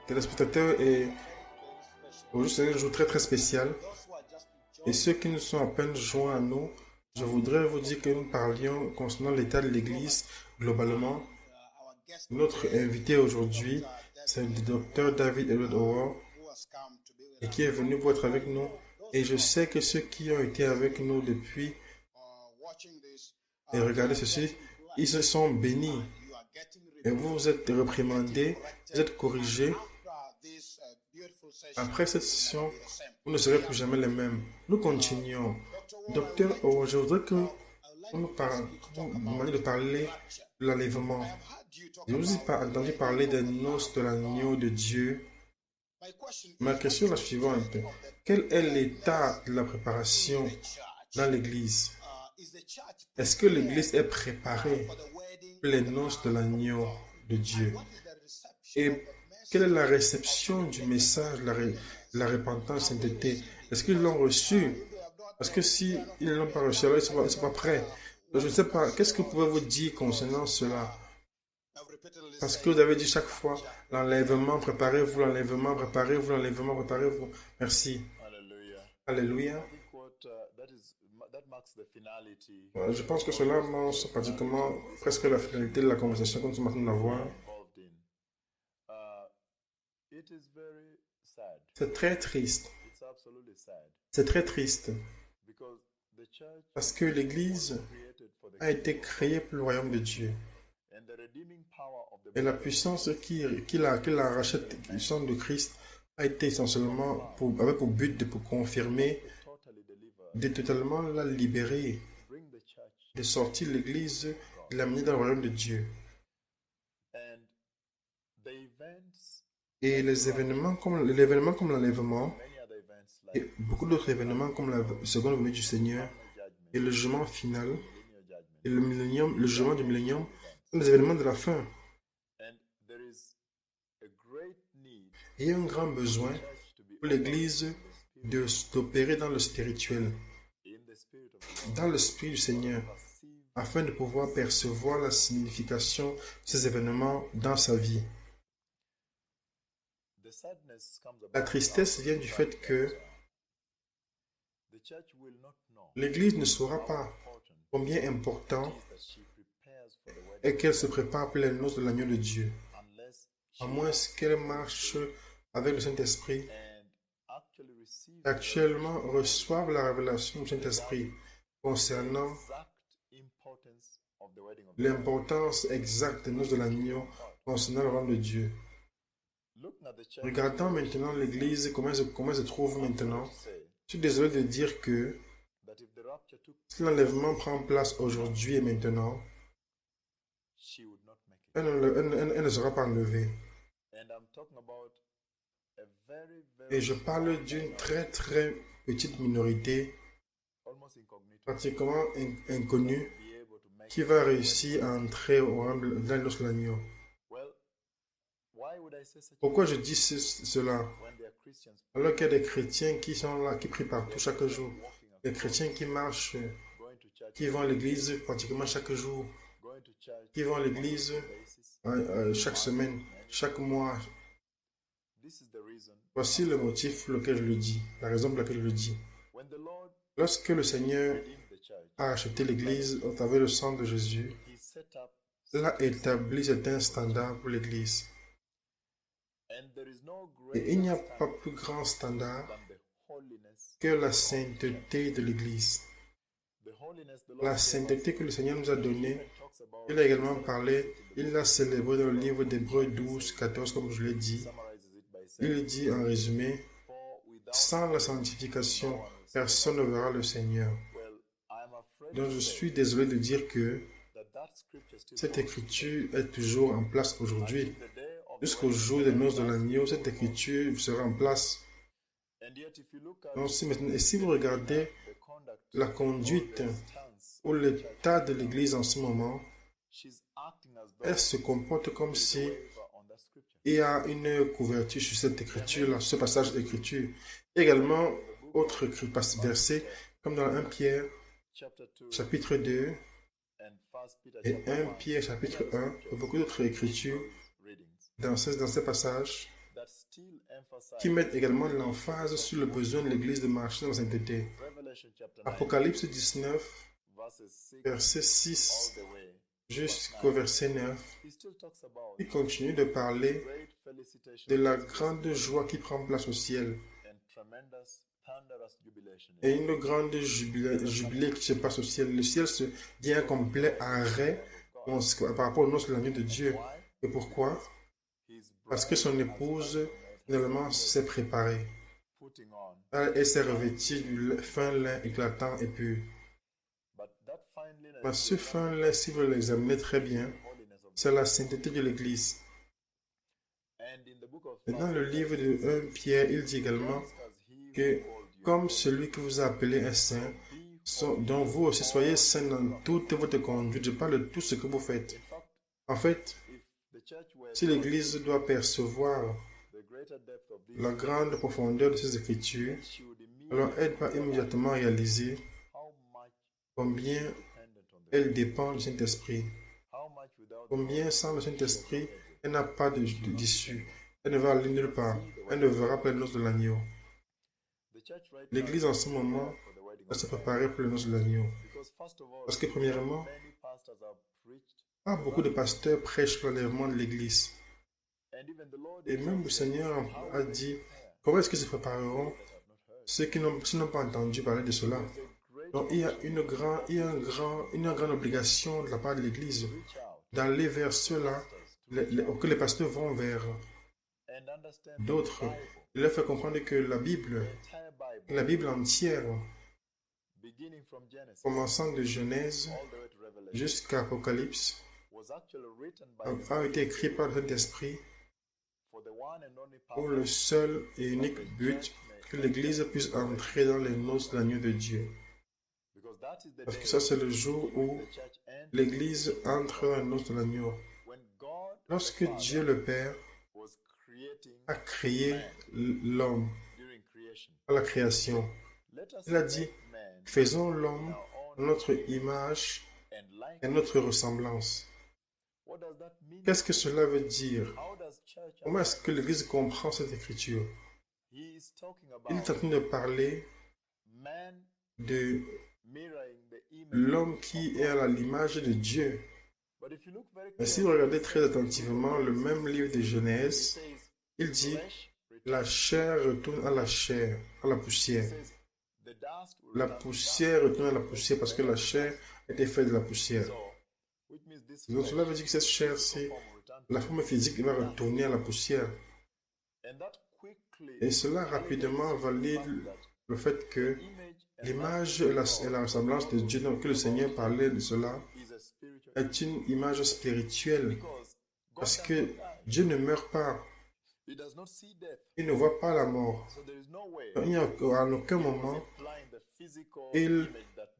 téléspectateurs, et aujourd'hui c'est un jour très très spécial. Et ceux qui nous sont à peine joints à nous, je voudrais vous dire que nous parlions concernant l'état de l'Église globalement. Notre invité aujourd'hui, c'est le docteur David Edward Howard, et qui est venu pour être avec nous. Et je sais que ceux qui ont été avec nous depuis et regardez ceci, ils se sont bénis. Et vous vous êtes reprimandés, vous êtes corrigés. Après cette session, vous ne serez plus jamais les mêmes. Nous continuons. Docteur, je voudrais que vous nous demandiez de parler de l'enlèvement. Je vous ai pas entendu parler des noces de l'agneau de Dieu. Ma question est la suivante. Quel est l'état de la préparation dans l'Église? Est-ce que l'Église est préparée pour les noces de l'agneau de Dieu? Et quelle est la réception du message de la repentance et sainteté? Est-ce qu'ils l'ont reçu? Parce que s'ils ne l'ont pas reçu, alors ils ne sont pas prêts. Donc, je ne sais pas, qu'est-ce que vous pouvez vous dire concernant cela? Parce que vous avez dit chaque fois, l'enlèvement, préparez-vous, l'enlèvement, préparez-vous, l'enlèvement, préparez-vous. Merci. Alléluia. Je pense que cela marque pratiquement presque la finalité de la conversation que nous sommes en train d'avoir. C'est très triste. C'est très triste. Parce que l'Église a été créée pour le royaume de Dieu. Et la puissance qui la rachète, la puissance de Christ, a été essentiellement avec pour but de confirmer, de totalement la libérer, de sortir l'Église, de l'amener dans le royaume de Dieu. Et les événements comme l'enlèvement et beaucoup d'autres événements comme la seconde venue du Seigneur et le jugement final et le millénium, le jugement du millénium sont des événements de la fin. Et il y a un grand besoin pour l'Église d'opérer dans le spirituel, dans le Spirit du Seigneur, afin de pouvoir percevoir la signification de ces événements dans sa vie. La tristesse vient du fait que l'Église ne saura pas combien important est qu'elle se prépare pour les noces de l'agneau de Dieu, à moins qu'elle marche avec le Saint-Esprit, actuellement reçoivent la révélation du Saint-Esprit concernant l'importance exacte des noces de l'agneau concernant le royaume de Dieu. Regardons maintenant l'Église, comment elle se trouve maintenant. Je suis désolé de dire que si l'enlèvement prend place aujourd'hui et maintenant, elle ne sera pas enlevée. Et je parle d'une très très petite minorité, pratiquement inconnue, qui va réussir à entrer au royaume de l'agneau. Pourquoi je dis cela? Alors qu'il y a des chrétiens qui sont là, qui prient partout chaque jour, des chrétiens qui marchent, qui vont à l'église pratiquement chaque jour, qui vont à l'église chaque semaine, chaque mois. Voici le motif pour lequel je le dis, la raison pour laquelle je le dis. Lorsque le Seigneur a acheté l'église au travers du sang de Jésus, il a établi certains standards pour l'église. Et il n'y a pas plus grand standard que la sainteté de l'Église. La sainteté que le Seigneur nous a donnée, il a également parlé, il l'a célébré dans le livre d'Hébreux 12, 14, comme je l'ai dit. Il dit en résumé, sans la sanctification, personne ne verra le Seigneur. Donc je suis désolé de dire que cette écriture est toujours en place aujourd'hui. Jusqu'au jour des noces de l'agneau, cette écriture sera en place. Donc, si vous regardez la conduite ou l'état de l'Église en ce moment, elle se comporte comme si il y a une couverture sur cette écriture-là, ce passage d'écriture. Également, autre verset, comme dans 1 Pierre, chapitre 2, et 1 Pierre, chapitre 1, et beaucoup d'autres écritures dans ces passages qui mettent également l'emphase sur le besoin de l'Église de marcher dans la sainteté. Apocalypse 19, verset 6 jusqu'au verset 9, il continue de parler de la grande joie qui prend place au ciel et une grande jubilé qui se passe au ciel. Le ciel se dit un complet arrêt par rapport aux noces de l'agneau de Dieu. Et pourquoi? Parce que son épouse, finalement, s'est préparée. Elle s'est revêtue du fin lin éclatant et pur. Mais ce fin lin, si vous l'examinez très bien, c'est la sainteté de l'Église. Et dans le livre de 1 Pierre, il dit également que comme celui que vous appelez un saint, dont vous aussi soyez saint dans toute votre conduite. Je parle de tout ce que vous faites. En fait, si l'Église doit percevoir la grande profondeur de ces Écritures, alors elle va immédiatement réaliser combien elle dépend du Saint-Esprit. Combien sans le Saint-Esprit, elle n'a pas d'issue. Elle ne va aller nulle part. Elle ne verra pas les noces de l'agneau. L'Église en ce moment va se préparer pour les noces de l'agneau. Parce que premièrement, pas beaucoup de pasteurs prêchent l'enlèvement de l'Église. Et même le Seigneur a dit, comment est-ce qu'ils se prépareront ceux qui n'ont pas entendu parler de cela? Donc il y a une grande obligation de la part de l'Église d'aller vers ceux-là que les pasteurs vont vers d'autres. Il leur fait comprendre que la Bible entière, commençant de Genèse jusqu'à Apocalypse, a été écrite par le Saint-Esprit pour le seul et unique but que l'Église puisse entrer dans les noces de l'agneau de Dieu. Parce que ça, c'est le jour où l'Église entre dans les noces de l'agneau. Lorsque Dieu le Père a créé l'homme à la création, il a dit, faisons l'homme à notre image et à notre ressemblance. Qu'est-ce que cela veut dire? Comment est-ce que l'Église comprend cette écriture? Il est en train de parler de l'homme qui est à l'image de Dieu. Mais si vous regardez très attentivement le même livre de Genèse, il dit, la chair retourne à la chair, à la poussière. La poussière retourne à la poussière parce que la chair était faite de la poussière. Donc cela veut dire que cette chair-ci, la forme physique va retourner à la poussière. Et cela rapidement valide le fait que l'image et la ressemblance de Dieu, donc que le Seigneur parlait de cela, est une image spirituelle. Parce que Dieu ne meurt pas. Il ne voit pas la mort. Donc, il n'y a en aucun moment, il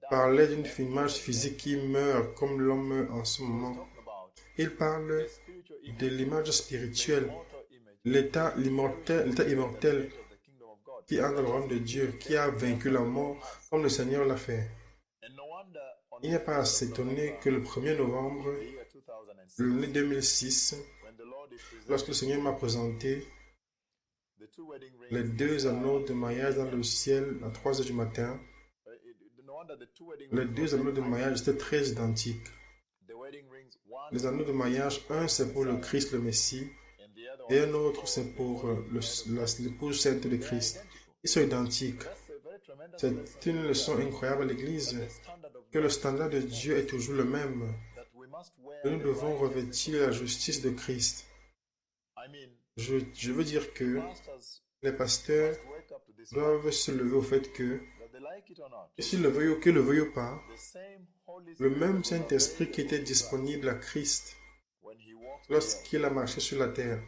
parlait d'une image physique qui meurt comme l'homme meurt en ce moment. Il parle de l'image spirituelle, l'état immortel qui entre dans le royaume de Dieu, qui a vaincu la mort comme le Seigneur l'a fait. Il n'est pas à s'étonner que le 1er novembre, l'année 2006, lorsque le Seigneur m'a présenté les 2 anneaux de mariage dans le ciel à 3 heures du matin, les 2 anneaux de mariage étaient très identiques. Les anneaux de mariage, un c'est pour le Christ, le Messie, et un autre c'est pour l'épouse sainte de Christ. Ils sont identiques. C'est une leçon incroyable à l'Église, que le standard de Dieu est toujours le même. Que nous devons revêtir la justice de Christ. Je veux dire que les pasteurs doivent se lever au fait que, s'ils le veuillent ou pas, le même Saint-Esprit qui était disponible à Christ lorsqu'il a marché sur la terre,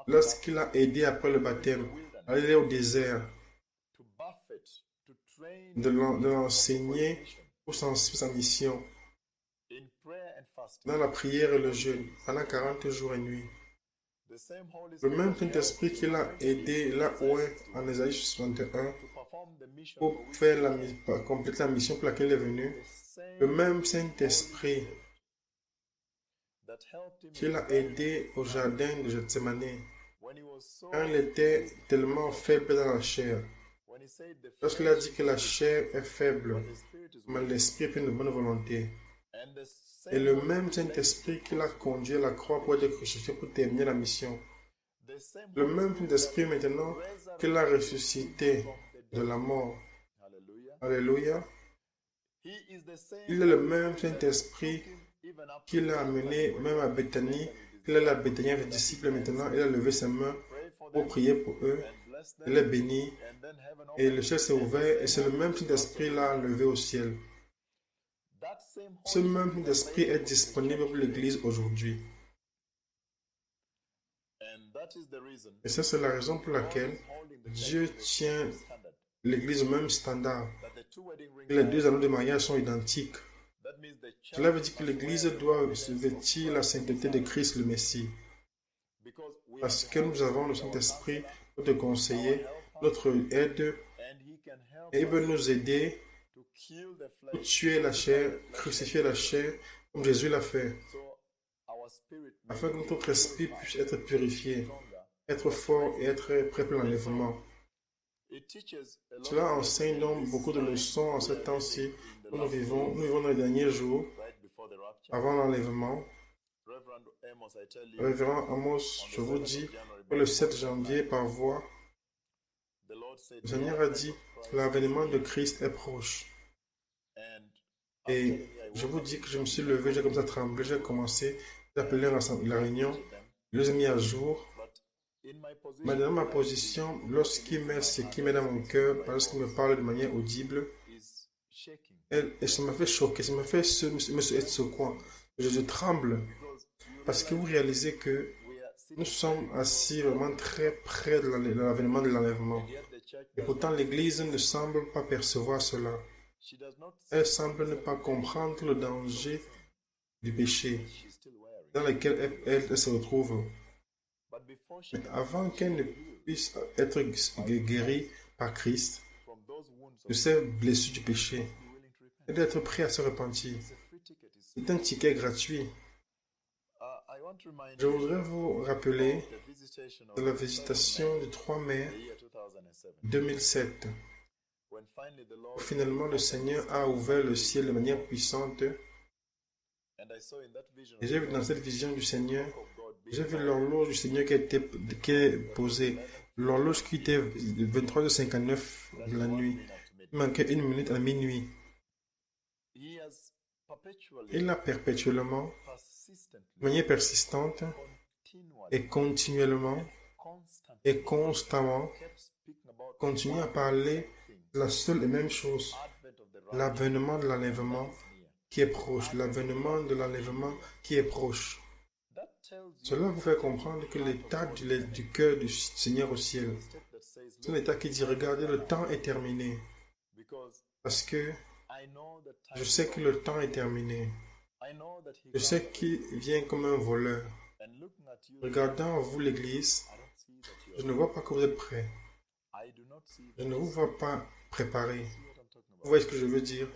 lorsqu'il a aidé après le baptême, à aller au désert, de l'enseigner pour sa mission, dans la prière et le jeûne, pendant 40 jours et nuits. Le même Saint-Esprit qui l'a aidé là où est en Ésaïe 61 pour compléter la mission pour laquelle il est venu, le même Saint-Esprit qui l'a aidé au jardin de Gethsémane, Quand il était tellement faible dans la chair. Lorsqu'il a dit que la chair est faible, mais l'esprit est plein de bonne volonté. Et le même Saint-Esprit qui l'a conduit à la croix pour être crucifié pour terminer la mission. Le même Saint-Esprit maintenant qui l'a ressuscité de la mort. Alléluia. Il est le même Saint-Esprit qui l'a amené même à Béthanie. Il est à Béthanie avec les disciples maintenant. Il a levé ses mains pour prier pour eux. Il est béni. Et le ciel s'est ouvert. Et c'est le même Saint-Esprit l'a levé au ciel. Ce même Saint-Esprit est disponible pour l'Église aujourd'hui. Et ça, c'est la raison pour laquelle Dieu tient l'Église au même standard. Et les deux anneaux de mariage sont identiques. Cela veut dire que l'Église doit se vêtir la sainteté de Christ le Messie. Parce que nous avons le Saint-Esprit, notre conseiller, notre aide, et il veut nous aider pour tuer la chair, crucifier la chair, comme Jésus l'a fait, afin que notre esprit puisse être purifié, être fort et être prêt pour l'enlèvement. Cela enseigne donc beaucoup de leçons en ce temps-ci où nous vivons dans les derniers jours, avant l'enlèvement. Révérend Amos, je vous dis que le 7 janvier, par voix, le Seigneur a dit que l'avènement de Christ est proche. Et je vous dis que je me suis levé, j'ai comme ça tremblé, j'ai commencé d'appeler la réunion, je les ai mis à jour. Mais dans ma position, lorsqu'il met ce qui met dans mon cœur, parce qu'il me parle de manière audible, et ça m'a fait choquer, ça m'a fait être secouant. Je tremble, parce que vous réalisez que nous sommes assis vraiment très près de l'avènement de l'enlèvement. Et pourtant, l'Église ne semble pas percevoir cela. Elle semble ne pas comprendre le danger du péché dans lequel elle se retrouve. Mais avant qu'elle ne puisse être guérie par Christ de ses blessures du péché, elle doit être prête à se repentir. C'est un ticket gratuit. Je voudrais vous rappeler de la visitation du 3 mai 2007, où finalement le Seigneur a ouvert le ciel de manière puissante. Et j'ai vu dans cette vision du Seigneur, j'ai vu l'horloge du Seigneur qui est posée. L'horloge qui était 23h59 de la nuit. Il manquait 1 minute à minuit. Il a perpétuellement, de manière persistante et continuellement et constamment continué à parler de la seule et même chose, l'avènement de l'enlèvement qui est proche, l'avènement de l'enlèvement qui est proche. Cela vous fait comprendre que l'état du cœur du Seigneur au ciel, c'est un état qui dit, regardez, le temps est terminé. Parce que je sais que le temps est terminé. Je sais qu'il vient comme un voleur. Regardant vous, l'Église, je ne vois pas que vous êtes prêts. Je ne vous vois pas préparés. Vous voyez ce que je veux dire?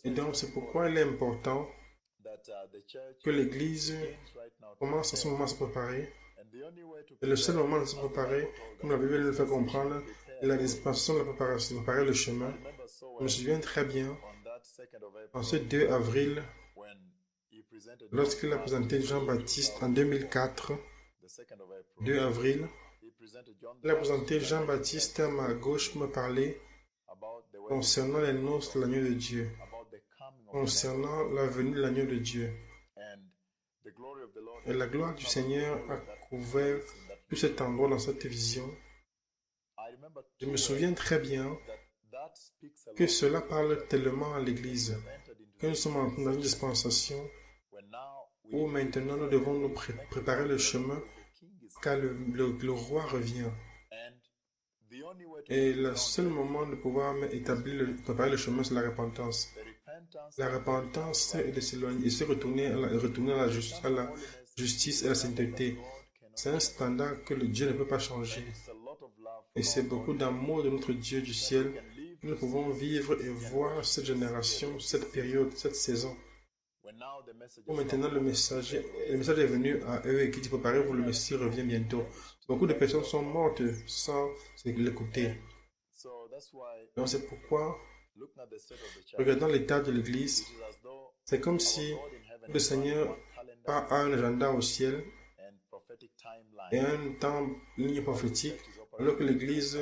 Et donc, c'est pourquoi il est important que l'Église commence à ce moment à se préparer. Et le seul moment de se préparer, comme la Bible nous le fait comprendre, est la dispensation de la préparation, de préparer le chemin. Je me souviens très bien, en ce 2 avril, lorsqu'il a présenté Jean-Baptiste en 2004, 2 avril, il a présenté Jean-Baptiste à ma gauche me parler concernant les noces de l'agneau de Dieu, concernant la venue de l'agneau de Dieu. Et la gloire du Seigneur a couvert tout cet endroit dans cette vision. Je me souviens très bien que cela parle tellement à l'Église, que nous sommes en dans une dispensation où maintenant nous devons nous préparer le chemin car le roi revient. Et le seul moment de pouvoir préparer le chemin, c'est la repentance. La repentance, c'est de s'éloigner et se retourner à la justice et à la sainteté. C'est un standard que le Dieu ne peut pas changer. Et c'est beaucoup d'amour de notre Dieu du ciel que nous pouvons vivre et voir cette génération, cette période, cette saison. Pour maintenant, le message est venu à eux et qui dit préparez-vous, le Messie revient bientôt. Beaucoup de personnes sont mortes sans l'écouter. Donc c'est pourquoi, regardant l'état de l'Église, c'est comme si le Seigneur a un agenda au ciel et un temps ligne prophétique, alors que l'Église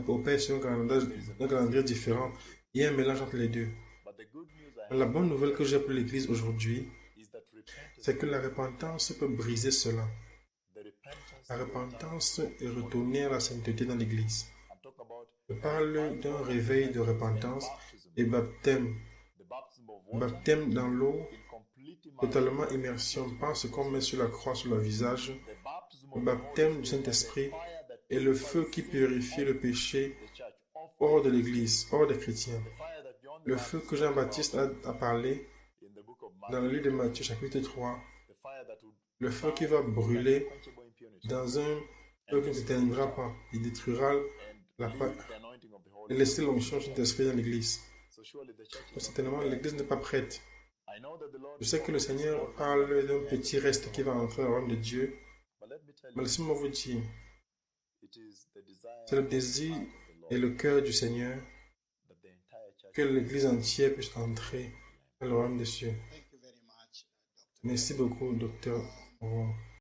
opère sur un calendrier différent. Il y a un mélange entre les deux. La bonne nouvelle que j'ai pour l'Église aujourd'hui, c'est que la repentance peut briser cela. La repentance est retourner à la sainteté dans l'Église. Je parle d'un réveil de repentance et baptême. Baptême dans l'eau, totalement immersion, pas ce qu'on met sur la croix, sur le visage. Le baptême du Saint-Esprit est le feu qui purifie le péché hors de l'Église, hors des chrétiens. Le feu que Jean-Baptiste a parlé dans le livre de Matthieu chapitre 3, le feu qui va brûler dans un feu qui ne s'éteindra pas, il détruira la pâte et laisser l'onction du Saint-Esprit dans l'Église. Donc, certainement, l'Église n'est pas prête. Je sais que le Seigneur parle d'un petit reste qui va entrer dans le royaume de Dieu, mais laissez-moi vous dire, c'est le désir et le cœur du Seigneur que l'Église entière puisse entrer dans le royaume des cieux. Merci beaucoup, docteur. Au revoir.